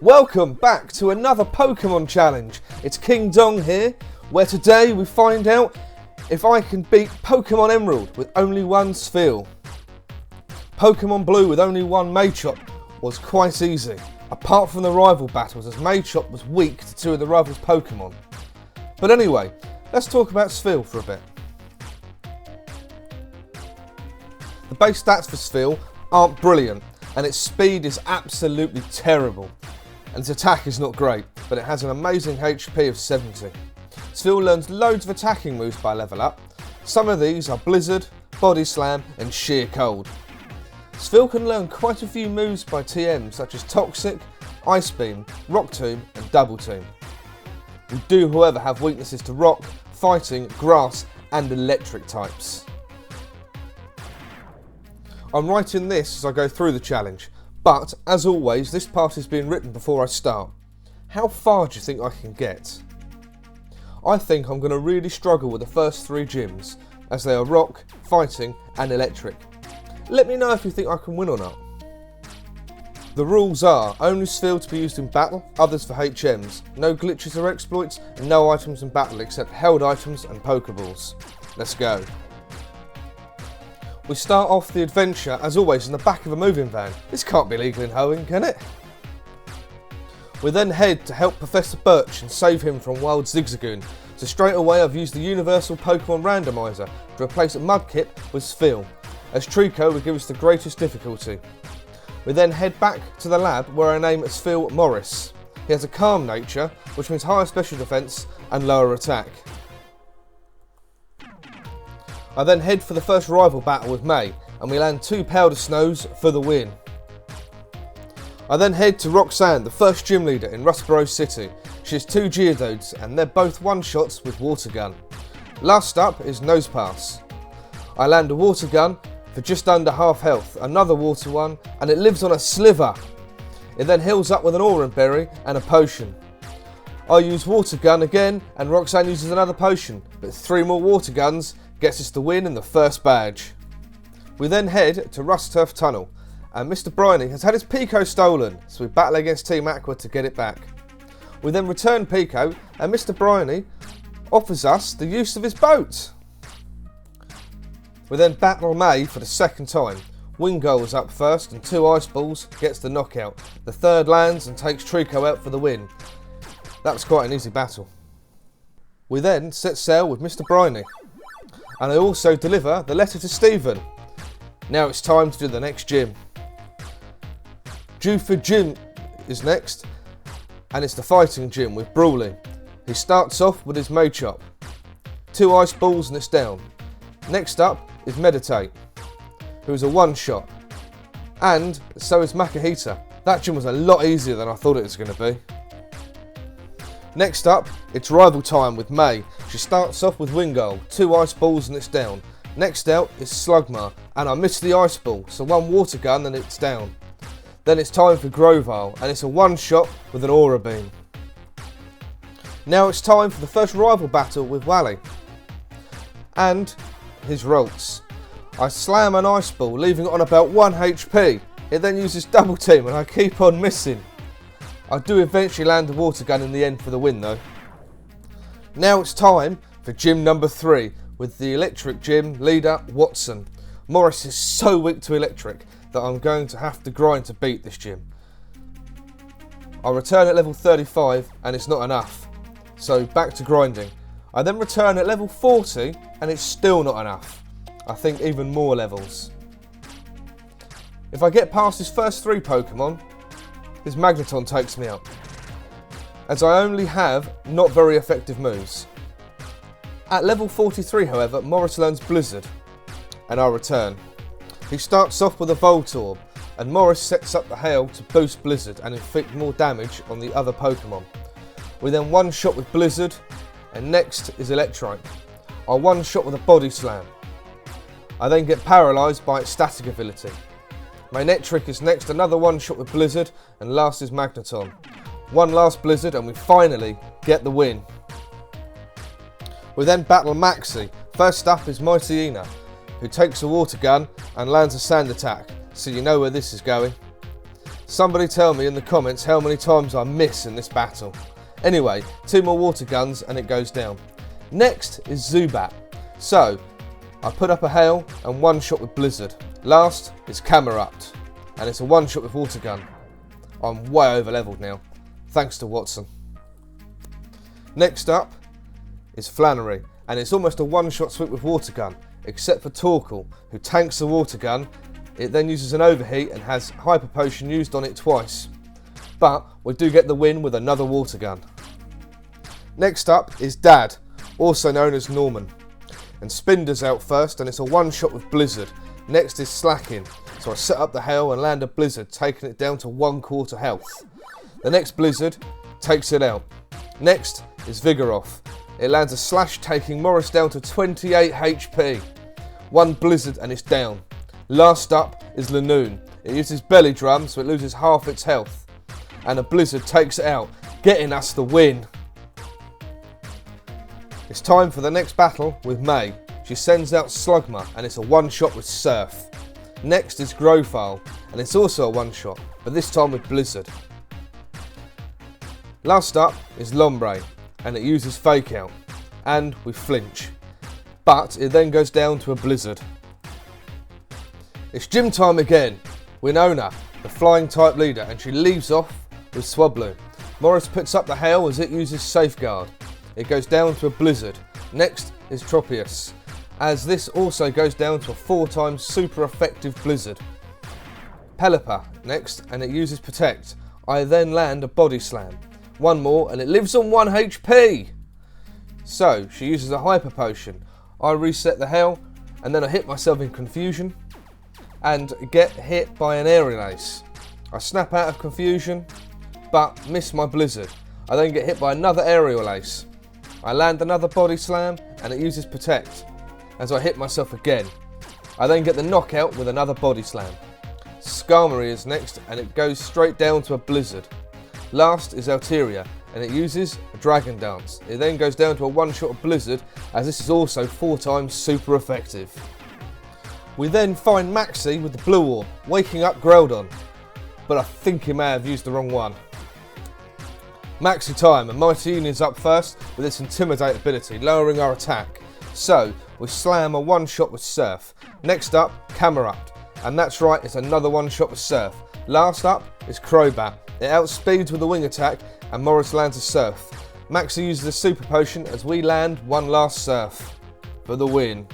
Welcome back to another Pokemon challenge. It's King Dong here, where today we find out if I can beat Pokemon Emerald with only one Spheal. Pokemon Blue with only one Machop was quite easy, apart from the rival battles, as Machop was weak to two of the rivals' Pokemon. But anyway, let's talk about Spheal for a bit. The base stats for Spheal aren't brilliant, and its speed is absolutely terrible. And its attack is not great, but it has an amazing HP of 70. Spheal learns loads of attacking moves by level up. Some of these are Blizzard, Body Slam and Sheer Cold. Spheal can learn quite a few moves by TM such as Toxic, Ice Beam, Rock Tomb and Double Team. We do however have weaknesses to Rock, Fighting, Grass and Electric types. I'm writing this as I go through the challenge, but as always this part is being written before I start. How far do you think I can get? I think I'm going to really struggle with the first three gyms, as they are Rock, Fighting and Electric. Let me know if you think I can win or not. The rules are only Spheal to be used in battle, others for HMs, no glitches or exploits and no items in battle except held items and Pokeballs. Let's go. We start off the adventure, as always, in the back of a moving van. This can't be legal in Hoenn, can it? We then head to help Professor Birch and save him from Wild Zigzagoon. So straight away I've used the Universal Pokemon Randomizer to replace a Mudkip with Spheal, as Trico would give us the greatest difficulty. We then head back to the lab where I name Spheal Morris. He has a calm nature, which means higher special defense and lower attack. I then head for the first rival battle with May, and we land 2 Powder Snows for the win. I then head to Roxanne, the first gym leader in Rustboro City. She has 2 Geodudes, and they're both one-shots with Water Gun. Last up is Nosepass. I land a Water Gun for just under half health, another Water one, and it lives on a sliver. It then heals up with an Oran Berry and a potion. I use Water Gun again, and Roxanne uses another potion, but 3 more Water Guns gets us the win in the first badge. We then head to Rust Turf Tunnel, and Mr. Briney has had his Pico stolen, so we battle against Team Aqua to get it back. We then return Pico, and Mr. Briney offers us the use of his boat. We then battle May for the second time. Wingull is up first, and 2 Ice Balls gets the knockout. The third lands and takes Trico out for the win. That was quite an easy battle. We then set sail with Mr. Briney, and I also deliver the letter to Stephen. Now it's time to do the next gym. Dewford Gym is next, and it's the fighting gym with Brawly. He starts off with his Machop. 2 Ice Balls and it's down. Next up is Meditate, who is a one-shot. And so is Makahita. That gym was a lot easier than I thought it was going to be. Next up, it's rival time with May. She starts off with Wingull, 2 Ice Balls and it's down. Next out is Slugma, and I missed the Ice Ball, so 1 Water Gun and it's down. Then it's time for Grovyle, and it's a one-shot with an Aura Beam. Now it's time for the first rival battle with Wally and his Ralts. I slam an Ice Ball, leaving it on about 1 HP. It then uses Double Team and I keep on missing. I do eventually land the Water Gun in the end for the win though. Now it's time for gym number 3 with the Electric Gym leader Watson. Morris is so weak to Electric that I'm going to have to grind to beat this gym. I return at level 35 and it's not enough, so back to grinding. I then return at level 40 and it's still not enough. I think even more levels. If I get past his first 3 Pokemon, his Magneton takes me up, as I only have not very effective moves. At level 43 however, Morris learns Blizzard, and I return. He starts off with a Voltorb, and Morris sets up the Hail to boost Blizzard and inflict more damage on the other Pokemon. We then one-shot with Blizzard, and next is Electrike. I one-shot with a Body Slam. I then get paralysed by its static ability. Manectric is next, another one-shot with Blizzard, and last is Magneton. One last Blizzard and we finally get the win. We then battle Maxie. First up is Mightyena, who takes a Water Gun and lands a Sand Attack, so you know where this is going. Somebody tell me in the comments how many times I miss in this battle. Anyway, 2 more water guns and it goes down. Next is Zubat. So, I put up a hail and 1 shot with Blizzard. Last is Camerupt, and it's a 1 shot with water gun. I'm way over leveled now, thanks to Watson. Next up is Flannery, and it's almost a 1 shot swip with water gun, except for Torkoal, who tanks the water gun. It then uses an overheat and has Hyper Potion used on it twice. But we do get the win with another water gun. Next up is Dad, also known as Norman. And Spinder's out first, and it's a 1 shot with Blizzard. Next is Slacking, so I set up the hail and land a Blizzard, taking it down to 1/4 health. The next Blizzard takes it out. Next is Vigoroth. It lands a slash, taking Morris down to 28 HP. 1 Blizzard and it's down. Last up is Lanoon. It uses Belly Drum, so it loses half its health. And a Blizzard takes it out, getting us the win. It's time for the next battle with May. She sends out Slugma, and it's a 1 shot with Surf. Next is Growfile, and it's also a 1 shot, but this time with Blizzard. Last up is Lombre, and it uses Fake Out, and we flinch. But it then goes down to a Blizzard. It's gym time again. Winona, the flying type leader, and she leaves off with Swablu. Morris puts up the hail as it uses Safeguard. It goes down to a Blizzard. Next is Tropius, as this also goes down to a 4 times super effective Blizzard. Pelipper next, and it uses Protect. I then land a Body Slam. 1 more and it lives on 1 HP. So she uses a Hyper Potion. I reset the hail and then I hit myself in Confusion and get hit by an Aerial Ace. I snap out of Confusion but miss my Blizzard. I then get hit by another Aerial Ace. I land another Body Slam and it uses Protect as I hit myself again. I then get the knockout with another Body Slam. Skarmory is next and it goes straight down to a Blizzard. Last is Altaria and it uses a Dragon Dance. It then goes down to a 1 shot of Blizzard as this is also 4 times super effective. We then find Maxi with the Blue Orb, waking up Groudon, but I think he may have used the wrong one. Maxi time, and Mightyena is up first with its Intimidate ability, lowering our attack. So, we slam a 1 shot with Surf. Next up, Camerupt, and that's right, it's another 1 shot with Surf. Last up is Crobat. It outspeeds with a wing attack, and Morris lands a Surf. Maxi uses a Super Potion as we land 1 last Surf for the win.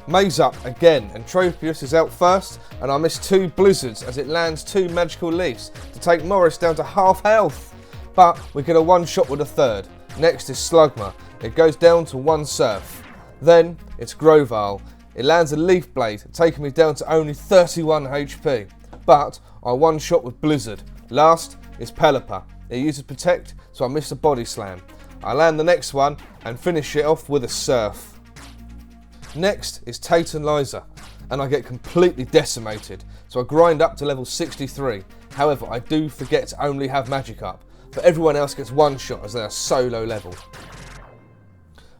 May's up again, and Tropius is out first, and I miss 2 Blizzards as it lands 2 Magical Leafs to take Morris down to half health. But we get a 1 shot with a third. Next is Slugma. It goes down to 1 Surf. Then it's Grovyle. It lands a Leaf Blade, taking me down to only 31 HP. But I 1 shot with Blizzard. Last is Pelipper. It uses Protect, so I miss a Body Slam. I land the next one and finish it off with a Surf. Next is Tate and Liza, and I get completely decimated, so I grind up to level 63. However, I do forget to only have Magic up, but everyone else gets 1 shot as they are so low leveled.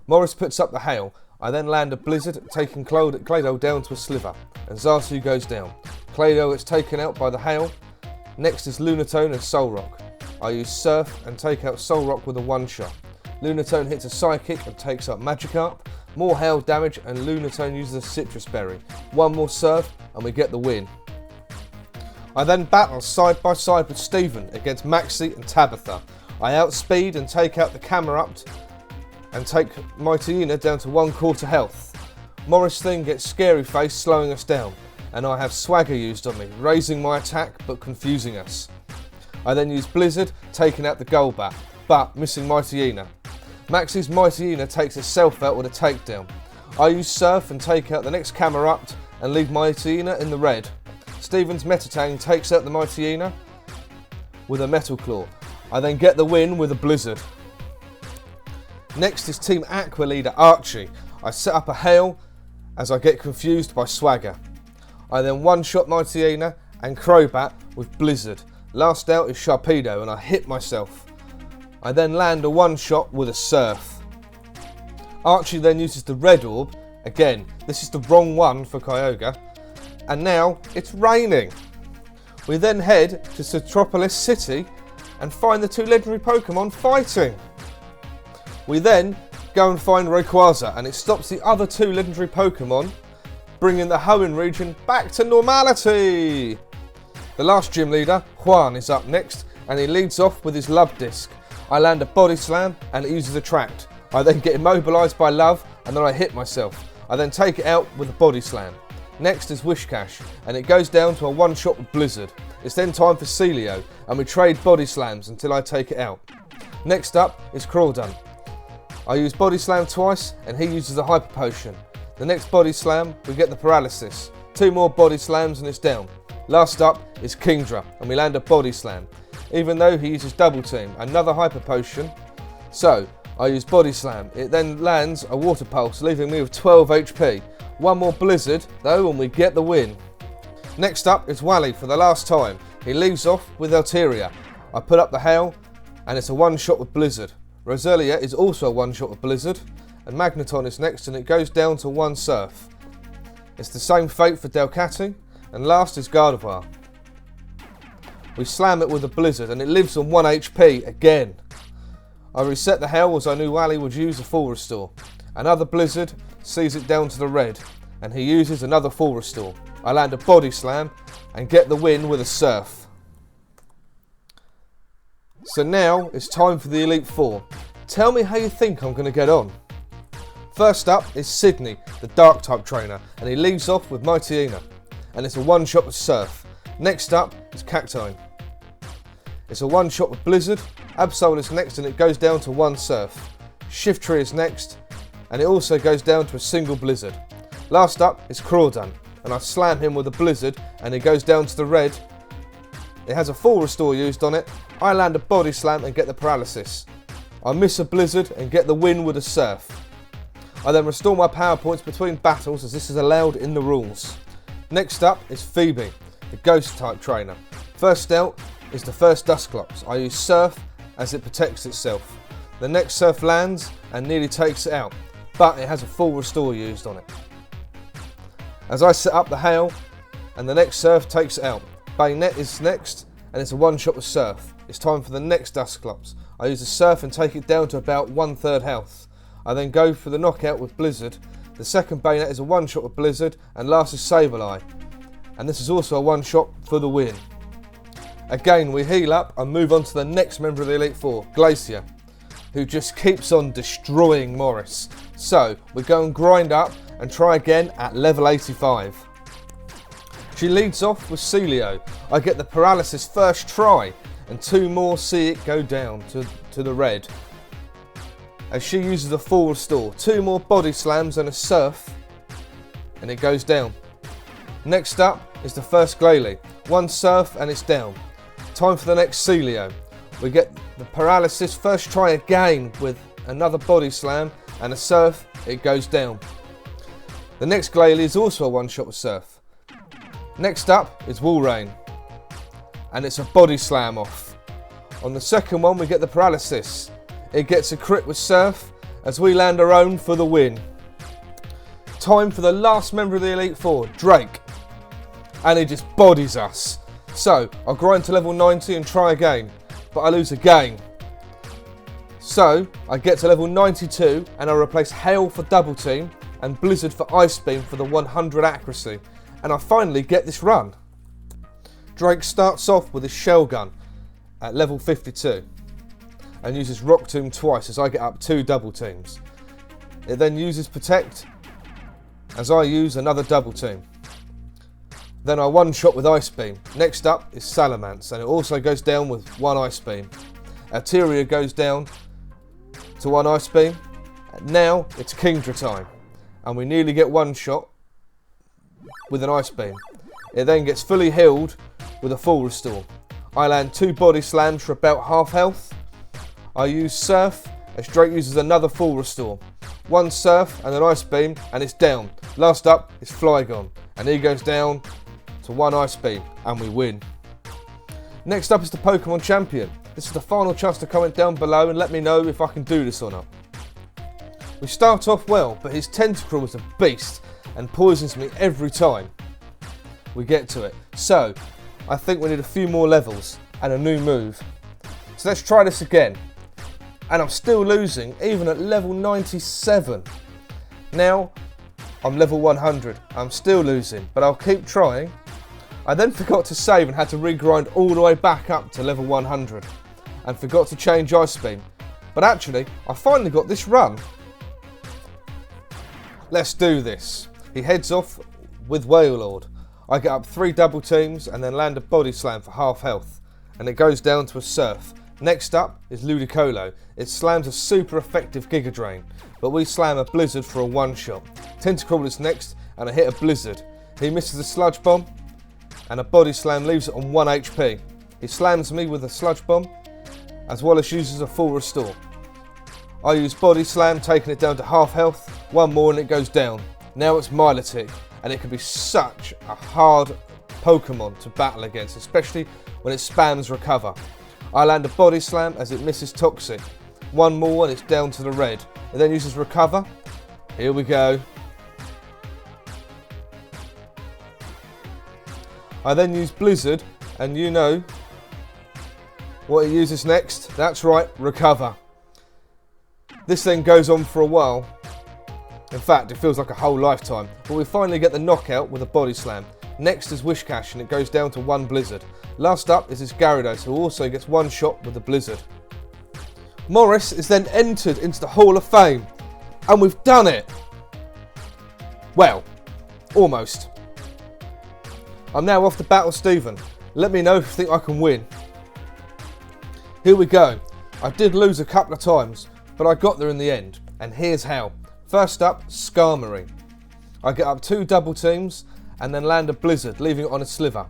Morris puts up the hail. I then land a Blizzard, taking Claydol down to a Sliver, and Xatu goes down. Claydol gets taken out by the hail. Next is Lunatone and Solrock. I use Surf and take out Solrock with a 1 shot. Lunatone hits a Psychic and takes up Magikarp. More hail damage and Lunatone uses a Citrus Berry. 1 more Surf and we get the win. I then battle side by side with Steven against Maxi and Tabitha. I outspeed and take out the Camerupt and take Mightyena down to 1/4 health. Morris then gets Scary Face, slowing us down, and I have Swagger used on me, raising my attack but confusing us. I then use Blizzard, taking out the Golbat, but missing Mightyena. Maxi's Mightyena takes itself out with a takedown. I use Surf and take out the next Camerupt and leave Mightyena in the red. Steven's Metatang takes out the Mightyena with a Metal Claw. I then get the win with a Blizzard. Next is Team Aqua leader Archie. I set up a hail as I get confused by Swagger. I then 1 shot Mightyena and Crobat with Blizzard. Last out is Sharpedo and I hit myself. I then land a 1 shot with a Surf. Archie then uses the Red Orb. Again, this is the wrong one for Kyogre. And now it's raining. We then head to Citropolis City and find the 2 legendary Pokemon fighting. We then go and find Rayquaza, and it stops the other 2 legendary Pokemon, bringing the Hoenn region back to normality. The last gym leader, Juan, is up next, and he leads off with his Love Disc. I land a Body Slam and it uses Attract. I then get immobilised by Love and then I hit myself. I then take it out with a Body Slam. Next is Whiscash, and it goes down to a one-shot with Blizzard. It's then time for Celio, and we trade Body Slams until I take it out. Next up is Crawdon. I use Body Slam twice and he uses a Hyper Potion. The next Body Slam, we get the Paralysis. 2 more Body Slams and it's down. Last up is Kingdra, and we land a Body Slam. Even though he uses Double Team, another Hyper Potion. So, I use Body Slam. It then lands a Water Pulse, leaving me with 12 HP. 1 more Blizzard, though, and we get the win. Next up is Wally for the last time. He leaves off with Altaria. I put up the Hail, and it's a one-shot with Blizzard. Roselia is also a one-shot with Blizzard, and Magneton is next, and it goes down to 1 Surf. It's the same fate for Delcatty, and last is Gardevoir. We slam it with a Blizzard, and it lives on 1 HP again. I reset the Hail as I knew Wally would use a full restore. Another Blizzard sees it down to the red, and he uses another full restore. I land a Body Slam and get the win with a Surf. So now it's time for the Elite Four. Tell me how you think I'm going to get on. First up is Sydney, the Dark type trainer, and he leaves off with Mightyena, and it's a one-shot with Surf. Next up is Cactine. It's a one-shot with Blizzard. Absol is next, and it goes down to 1 Surf. Shiftry is next, and it also goes down to a single Blizzard. Last up is Crawdon, and I slam him with a Blizzard, and it goes down to the red. It has a full restore used on it. I land a Body Slam and get the Paralysis. I miss a Blizzard and get the win with a Surf. I then restore my power points between battles, as this is allowed in the rules. Next up is Phoebe, the Ghost type trainer. First out is the first Dusclops. I use Surf as it protects itself. The next Surf lands and nearly takes it out, but it has a full restore used on it. As I set up the Hail, and the next Surf takes it out. Bayonet is next, and it's a one-shot with Surf. It's time for the next Dusclops. I use a Surf and take it down to about 1/3 health. I then go for the knockout with Blizzard. The second Bayonet is a one-shot with Blizzard, and last is Sableye. And this is also a one-shot for the win. Again, we heal up and move on to the next member of the Elite Four, Glacier, who just keeps on destroying Morris. So, we go and grind up and try again at level 85. She leads off with Celio. I get the Paralysis first try, and 2 more see it go down to the red. As she uses a full restore, 2 more Body Slams and a Surf, and it goes down. Next up is the first Glalie. 1 Surf and it's down. Time for the next Celio. We get the Paralysis first try again with another Body Slam and a Surf, it goes down. The next Glalie is also a one-shot with Surf. Next up is Walrein, and it's a Body Slam off. On the second one we get the Paralysis. It gets a crit with Surf as we land our own for the win. Time for the last member of the Elite Four, Drake, and he just bodies us. So I'll grind to level 90 and try again, but I lose again. So I get to level 92 and I replace Hail for Double Team and Blizzard for Ice Beam for the 100 accuracy, and I finally get this run. Drake starts off with his Shell Gun at level 52 and uses Rock Tomb twice as I get up 2 Double Teams. It then uses Protect as I use another Double Team. Then I one-shot with Ice Beam. Next up is Salamence, and it also goes down with 1 Ice Beam. Altaria goes down to 1 Ice Beam. And now it's Kingdra time, and we nearly get one shot with an Ice Beam. It then gets fully healed with a full restore. I land 2 Body Slams for about half health. I use Surf as Drake uses another full restore. 1 Surf and an Ice Beam and it's down. Last up is Flygon, and he goes down to 1 Ice Beam and we win. Next up is the Pokemon Champion. This is the final chance to comment down below and let me know if I can do this or not. We start off well, but his Tentacruel is a beast and poisons me every time we get to it. So I think we need a few more levels and a new move. So let's try this again. And I'm still losing, even at level 97. Now, I'm level 100. I'm still losing, but I'll keep trying. I then forgot to save and had to regrind all the way back up to level 100. And forgot to change Ice Beam. But actually, I finally got this run. Let's do this. He heads off with Whale Lord. I get up 3 double teams and then land a body slam for half health. And it goes down to a Surf. Next up is Ludicolo. It slams a super effective Giga Drain, but we slam a Blizzard for a one-shot. Tentacruel is next, and I hit a Blizzard. He misses a Sludge Bomb, and a Body Slam leaves it on 1 HP. He slams me with a Sludge Bomb, as well as uses a full restore. I use Body Slam, taking it down to half health. One more and it goes down. Now it's Milotic, and it can be such a hard Pokemon to battle against, especially when it spams Recover. I land a Body Slam as it misses Toxic. One more and it's down to the red. It then uses Recover. Here we go. I then use Blizzard, and you know what it uses next. That's right, Recover. This then goes on for a while. In fact, it feels like a whole lifetime. But we finally get the knockout with a Body Slam. Next is Wishcash, and it goes down to 1 Blizzard. Last up is this Gyarados, who also gets 1 shot with the Blizzard. Morris is then entered into the Hall of Fame, and we've done it! Well, almost. I'm now off to battle Stephen. Let me know if you think I can win. Here we go. I did lose a couple of times, but I got there in the end, and here's how. First up, Skarmory. I get up 2 double teams, and then land a Blizzard, leaving it on a Sliver.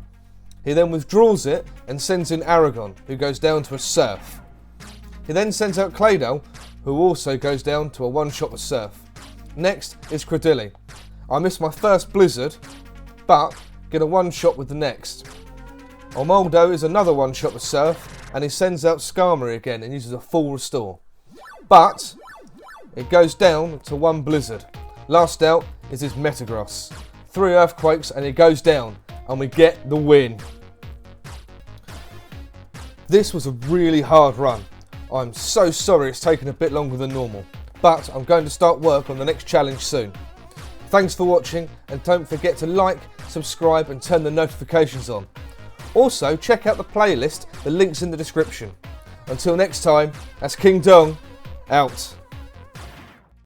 He then withdraws it and sends in Aragon, who goes down to a Surf. He then sends out Claydol, who also goes down to a one-shot with Surf. Next is Credilli. I miss my first Blizzard, but get a one-shot with the next. Omoldo is another one-shot with Surf, and he sends out Skarmory again and uses a full restore. But it goes down to 1 Blizzard. Last out is his Metagross. 3 Earthquakes and it goes down, and we get the win. This was a really hard run. I'm so sorry it's taken a bit longer than normal, but I'm going to start work on the next challenge soon. Thanks for watching, and don't forget to like, subscribe and turn the notifications on. Also, check out the playlist, the link's in the description. Until next time, that's King Dong, out.